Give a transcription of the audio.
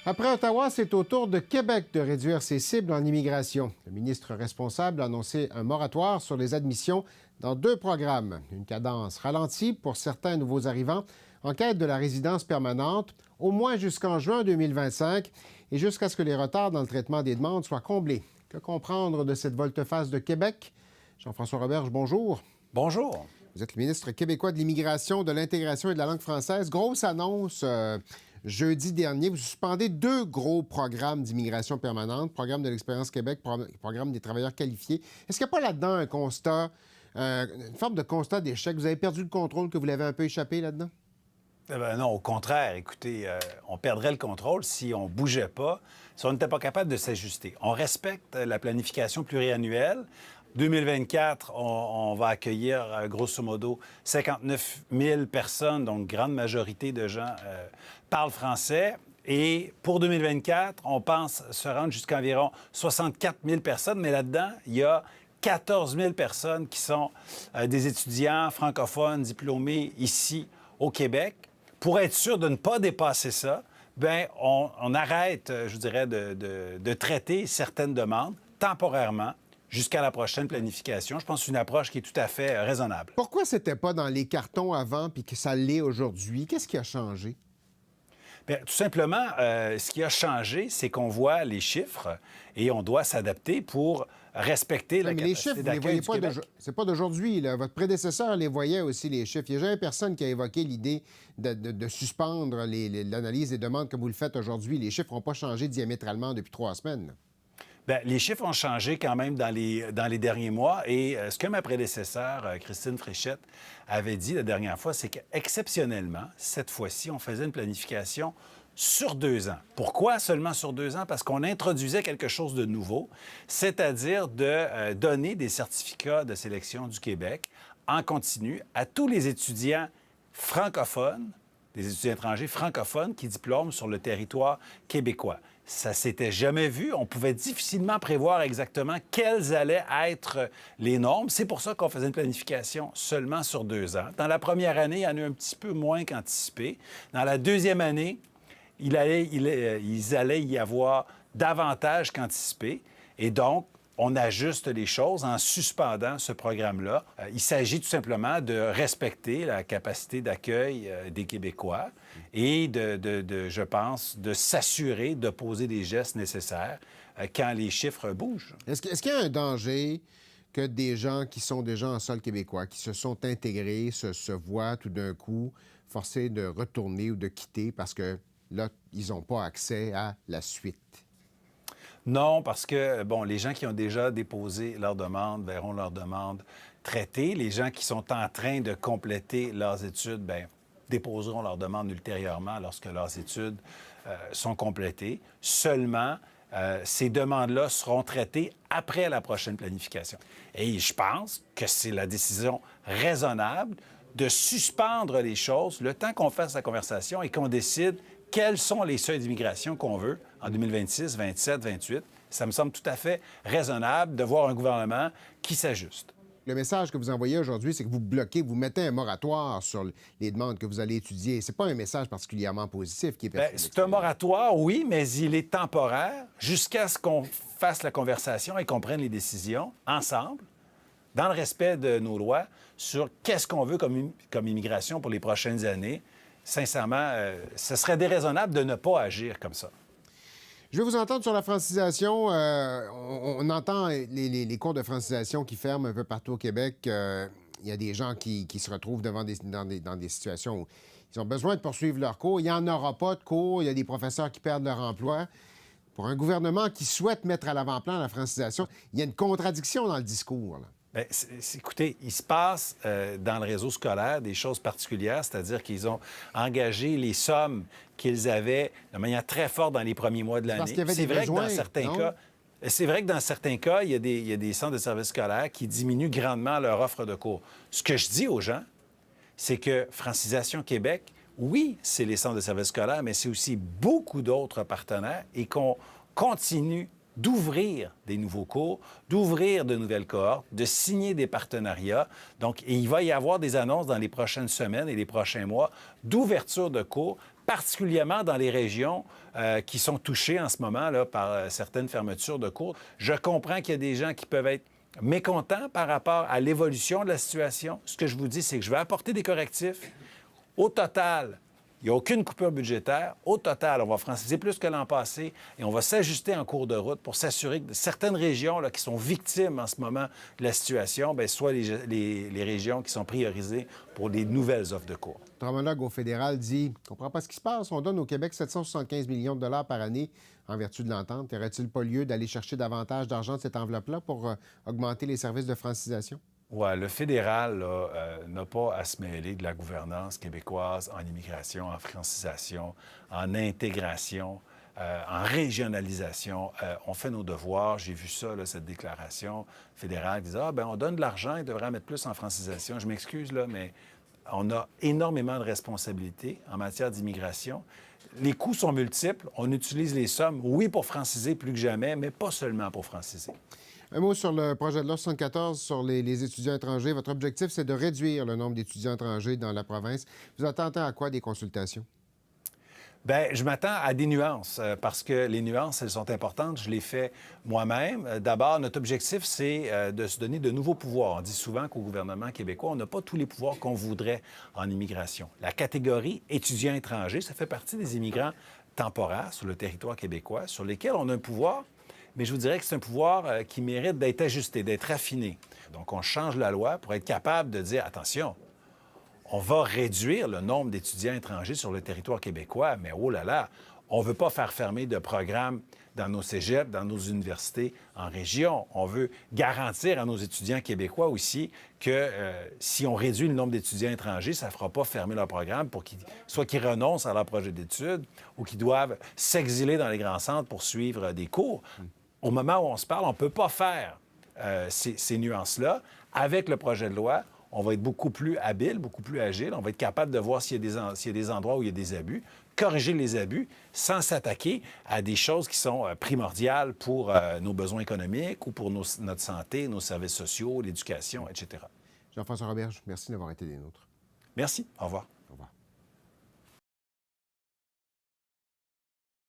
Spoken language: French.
Après Ottawa, c'est au tour de Québec de réduire ses cibles en immigration. Le ministre responsable a annoncé un moratoire sur les admissions dans 2 programmes. Une cadence ralentie pour certains nouveaux arrivants en quête de la résidence permanente, au moins jusqu'en juin 2025 et jusqu'à ce que les retards dans le traitement des demandes soient comblés. Que comprendre de cette volte-face de Québec? Jean-François Roberge, bonjour. Bonjour. Vous êtes le ministre québécois de l'Immigration, de l'Intégration et de la langue française. Grosse annonce jeudi dernier. Vous suspendez 2 gros programmes d'immigration permanente, programme de l'Expérience Québec, programme des travailleurs qualifiés. Est-ce qu'il n'y a pas là-dedans un constat, une forme de constat d'échec? Vous avez perdu le contrôle, que vous l'avez un peu échappé là-dedans? Non, au contraire. Écoutez, on perdrait le contrôle si on ne bougeait pas, si on n'était pas capable de s'ajuster. On respecte la planification pluriannuelle. 2024, on va accueillir, grosso modo, 59 000 personnes, donc grande majorité de gens parlent français. Et pour 2024, on pense se rendre jusqu'à environ 64 000 personnes, mais là-dedans, il y a 14 000 personnes qui sont des étudiants francophones diplômés ici au Québec. Pour être sûr de ne pas dépasser ça, bien, on arrête, je dirais, de traiter certaines demandes temporairement jusqu'à la prochaine planification. Je pense que c'est une approche qui est tout à fait raisonnable. Pourquoi c'était pas dans les cartons avant puis que ça l'est aujourd'hui? Qu'est-ce qui a changé? Bien, tout simplement, ce qui a changé, c'est qu'on voit les chiffres et on doit s'adapter pour respecter la capacité d'accueil du Québec. Mais les chiffres, vous les voyez pas c'est pas d'aujourd'hui. Votre prédécesseur les voyait aussi, les chiffres. Il n'y a jamais personne qui a évoqué l'idée de suspendre l'analyse des demandes comme vous le faites aujourd'hui. Les chiffres n'ont pas changé diamétralement depuis 3 semaines. Bien, les chiffres ont changé quand même dans les derniers mois. Et ce que ma prédécesseure, Christine Fréchette, avait dit la dernière fois, c'est qu'exceptionnellement, cette fois-ci, on faisait une planification sur 2 ans. Pourquoi seulement sur 2 ans? Parce qu'on introduisait quelque chose de nouveau, c'est-à-dire de donner des certificats de sélection du Québec en continu à tous les étudiants francophones, des étudiants étrangers francophones qui diplôment sur le territoire québécois. Ça s'était jamais vu. On pouvait difficilement prévoir exactement quelles allaient être les normes. C'est pour ça qu'on faisait une planification seulement sur 2 ans. Dans la première année, il y en a eu un petit peu moins qu'anticipé. Dans la deuxième année, ils allaient y avoir davantage qu'anticipé. Et donc, on ajuste les choses en suspendant ce programme-là. Il s'agit tout simplement de respecter la capacité d'accueil des Québécois et je pense, de s'assurer de poser les gestes nécessaires quand les chiffres bougent. Est-ce qu'il y a un danger que des gens qui sont déjà en sol québécois, qui se sont intégrés, se voient tout d'un coup forcés de retourner ou de quitter parce que là, ils n'ont pas accès à la suite? Non, parce que, bon, les gens qui ont déjà déposé leur demande verront leur demande traitée. Les gens qui sont en train de compléter leurs études, bien, déposeront leur demande ultérieurement lorsque leurs études sont complétées. Seulement, ces demandes-là seront traitées après la prochaine planification. Et je pense que c'est la décision raisonnable de suspendre les choses le temps qu'on fasse la conversation et qu'on décide quels sont les seuils d'immigration qu'on veut en 2026, 27, 28. Ça me semble tout à fait raisonnable de voir un gouvernement qui s'ajuste. Le message que vous envoyez aujourd'hui, c'est que vous bloquez, vous mettez un moratoire sur les demandes que vous allez étudier. C'est pas un message particulièrement positif qui est perçu. C'est un moratoire, oui, mais il est temporaire jusqu'à ce qu'on fasse la conversation et qu'on prenne les décisions ensemble, dans le respect de nos lois, sur qu'est-ce qu'on veut comme immigration pour les prochaines années. Sincèrement, ce serait déraisonnable de ne pas agir comme ça. Je vais vous entendre sur la francisation. On entend les cours de francisation qui ferment un peu partout au Québec. Il y a des gens qui se retrouvent dans des situations où ils ont besoin de poursuivre leurs cours. Il n'y en aura pas de cours. Il y a des professeurs qui perdent leur emploi. Pour un gouvernement qui souhaite mettre à l'avant-plan la francisation, il y a une contradiction dans le discours, là. Bien, écoutez, il se passe dans le réseau scolaire des choses particulières, c'est-à-dire qu'ils ont engagé les sommes qu'ils avaient de manière très forte dans les premiers mois de l'année. C'est vrai que dans certains cas, c'est vrai que dans certains cas, il y a des centres de services scolaires qui diminuent grandement leur offre de cours. Ce que je dis aux gens, c'est que Francisation Québec, oui, c'est les centres de services scolaires, mais c'est aussi beaucoup d'autres partenaires et qu'on continue d'ouvrir des nouveaux cours, d'ouvrir de nouvelles cohortes, de signer des partenariats. Donc, il va y avoir des annonces dans les prochaines semaines et les prochains mois d'ouverture de cours particulièrement dans les régions qui sont touchées en ce moment là, par certaines fermetures de cours. Je comprends qu'il y a des gens qui peuvent être mécontents par rapport à l'évolution de la situation. Ce que je vous dis, c'est que je vais apporter des correctifs. Au total, il n'y a aucune coupure budgétaire. Au total, on va franciser plus que l'an passé et on va s'ajuster en cours de route pour s'assurer que certaines régions là, qui sont victimes en ce moment de la situation, bien, soient les régions qui sont priorisées pour les nouvelles offres de cours. Votre homologue au fédéral dit « Je ne comprends pas ce qui se passe. On donne au Québec 775 millions de dollars par année en vertu de l'entente. Y aurait-il pas lieu d'aller chercher davantage d'argent de cette enveloppe-là pour augmenter les services de francisation? » Oui, le fédéral n'a pas à se mêler de la gouvernance québécoise en immigration, en francisation, en intégration, en régionalisation. On fait nos devoirs. J'ai vu ça, là, cette déclaration fédérale qui disait « Ah, bien, on donne de l'argent, il devrait en mettre plus en francisation. » Je m'excuse, là, mais on a énormément de responsabilités en matière d'immigration. Les coûts sont multiples. On utilise les sommes, oui, pour franciser plus que jamais, mais pas seulement pour franciser. Un mot sur le projet de loi 74 sur les étudiants étrangers. Votre objectif, c'est de réduire le nombre d'étudiants étrangers dans la province. Vous attendez à quoi des consultations? Bien, je m'attends à des nuances parce que les nuances, elles sont importantes. Je les fais moi-même. D'abord, notre objectif, c'est de se donner de nouveaux pouvoirs. On dit souvent qu'au gouvernement québécois, on n'a pas tous les pouvoirs qu'on voudrait en immigration. La catégorie étudiants étrangers, ça fait partie des immigrants temporaires sur le territoire québécois sur lesquels on a un pouvoir, mais je vous dirais que c'est un pouvoir qui mérite d'être ajusté, d'être affiné. Donc, on change la loi pour être capable de dire, attention, on va réduire le nombre d'étudiants étrangers sur le territoire québécois, mais oh là là, on ne veut pas faire fermer de programmes dans nos cégeps, dans nos universités en région. On veut garantir à nos étudiants québécois aussi que si on réduit le nombre d'étudiants étrangers, ça ne fera pas fermer leur programme pour soit qu'ils renoncent à leur projet d'études ou qu'ils doivent s'exiler dans les grands centres pour suivre des cours. Au moment où on se parle, on ne peut pas faire ces nuances-là. Avec le projet de loi, on va être beaucoup plus habile, beaucoup plus agile. On va être capable de voir s'il y a des endroits où il y a des abus, corriger les abus sans s'attaquer à des choses qui sont primordiales pour nos besoins économiques ou pour notre santé, nos services sociaux, l'éducation, etc. Jean-François Roberge, merci d'avoir été des nôtres. Merci. Au revoir.